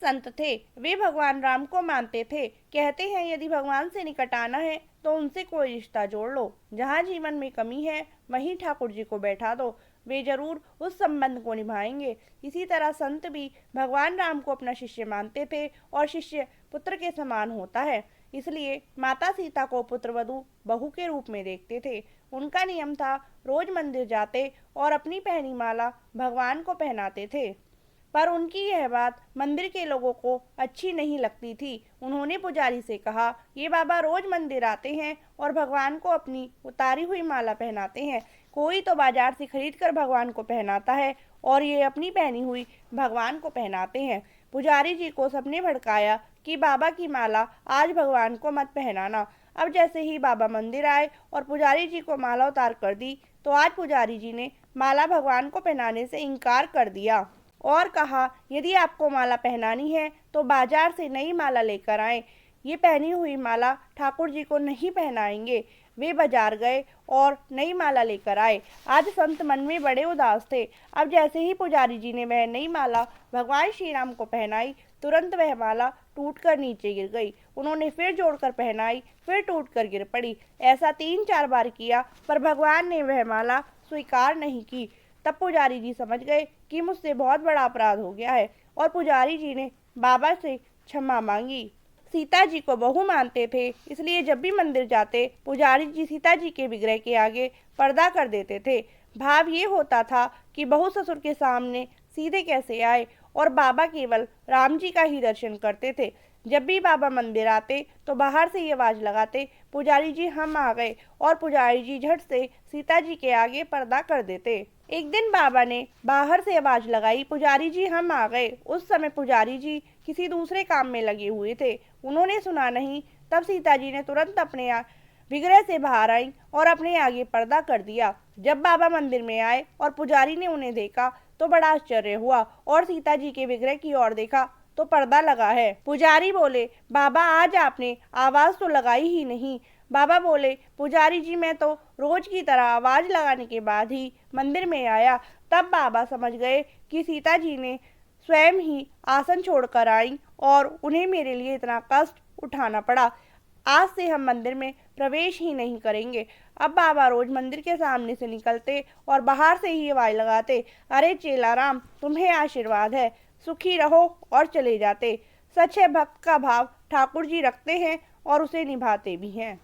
संत थे। वे भगवान राम को मानते थे। कहते हैं यदि भगवान से निकट आना है तो उनसे कोई रिश्ता जोड़ लो। जहाँ जीवन में कमी है वहीं ठाकुर जी को बैठा दो, वे जरूर उस संबंध को निभाएंगे। इसी तरह संत भी भगवान राम को अपना शिष्य मानते थे और शिष्य पुत्र के समान होता है, इसलिए माता सीता को पुत्रवधु बहू के रूप में देखते थे। उनका नियम था रोज मंदिर जाते और अपनी पहनी माला भगवान को पहनाते थे। पर उनकी यह बात मंदिर के लोगों को अच्छी नहीं लगती थी। उन्होंने पुजारी से कहा, ये बाबा रोज मंदिर आते हैं और भगवान को अपनी उतारी हुई माला पहनाते हैं। कोई तो बाजार से खरीद कर भगवान को पहनाता है और ये अपनी पहनी हुई भगवान को पहनाते हैं। पुजारी जी को सबने भड़काया कि बाबा की माला आज भगवान को मत पहनाना। अब जैसे ही बाबा मंदिर आए और पुजारी जी को माला उतार कर दी तो आज पुजारी जी ने माला भगवान को पहनाने से इनकार कर दिया और कहा, यदि आपको माला पहनानी है तो बाजार से नई माला लेकर आएं। ये पहनी हुई माला ठाकुर जी को नहीं पहनाएंगे। वे बाजार गए और नई माला लेकर आए। आज संत मन में बड़े उदास थे। अब जैसे ही पुजारी जी ने वह नई माला भगवान श्री राम को पहनाई, तुरंत वह माला टूटकर नीचे गिर गई। उन्होंने फिर जोड़कर पहनाई, फिर टूटकर गिर पड़ी। ऐसा 3-4 बार किया पर भगवान ने वह माला स्वीकार नहीं की। तब पुजारी जी समझ गए कि मुझसे बहुत बड़ा अपराध हो गया है और पुजारी जी ने बाबा से क्षमा मांगी। सीता जी को बहू मानते थे, इसलिए जब भी मंदिर जाते पुजारी जी सीता जी के विग्रह के आगे पर्दा कर देते थे। भाव ये होता था कि बहू ससुर के सामने सीधे कैसे आए और बाबा केवल राम जी का ही दर्शन करते थे। जब भी बाबा मंदिर आते तो बाहर से ये आवाज लगाते, पुजारी जी हम आ गए, और पुजारी जी झट से सीता जी के आगे पर्दा कर देते। एक दिन बाबा ने बाहर से आवाज लगाई, पुजारी जी हम आ गए। उस समय पुजारी जी किसी दूसरे काम में लगे हुए थे, उन्होंने सुना नहीं। तब सीता जी ने तुरंत अपने विग्रह से बाहर आई और अपने आगे पर्दा कर दिया। जब बाबा मंदिर में आए और पुजारी ने उन्हें देखा तो बड़ा आश्चर्य हुआ और सीता जी के विग्रह की ओर देखा तो पर्दा लगा है। पुजारी बोले, बाबा आज आपने आवाज तो लगाई ही नहीं। बाबा बोले, पुजारी जी मैं तो रोज की तरह आवाज लगाने के बाद ही मंदिर में आया। तब बाबा समझ गए कि सीता जी ने स्वयं ही आसन छोड़कर आई और उन्हें मेरे लिए इतना कष्ट उठाना पड़ा। आज से हम मंदिर में प्रवेश ही नहीं करेंगे। अब बाबा रोज मंदिर के सामने से निकलते और बाहर से ही आवाज लगाते, अरे चेला राम तुम्हें आशीर्वाद है, सुखी रहो, और चले जाते। सच्चे भक्त का भाव ठाकुर जी रखते हैं और उसे निभाते भी हैं।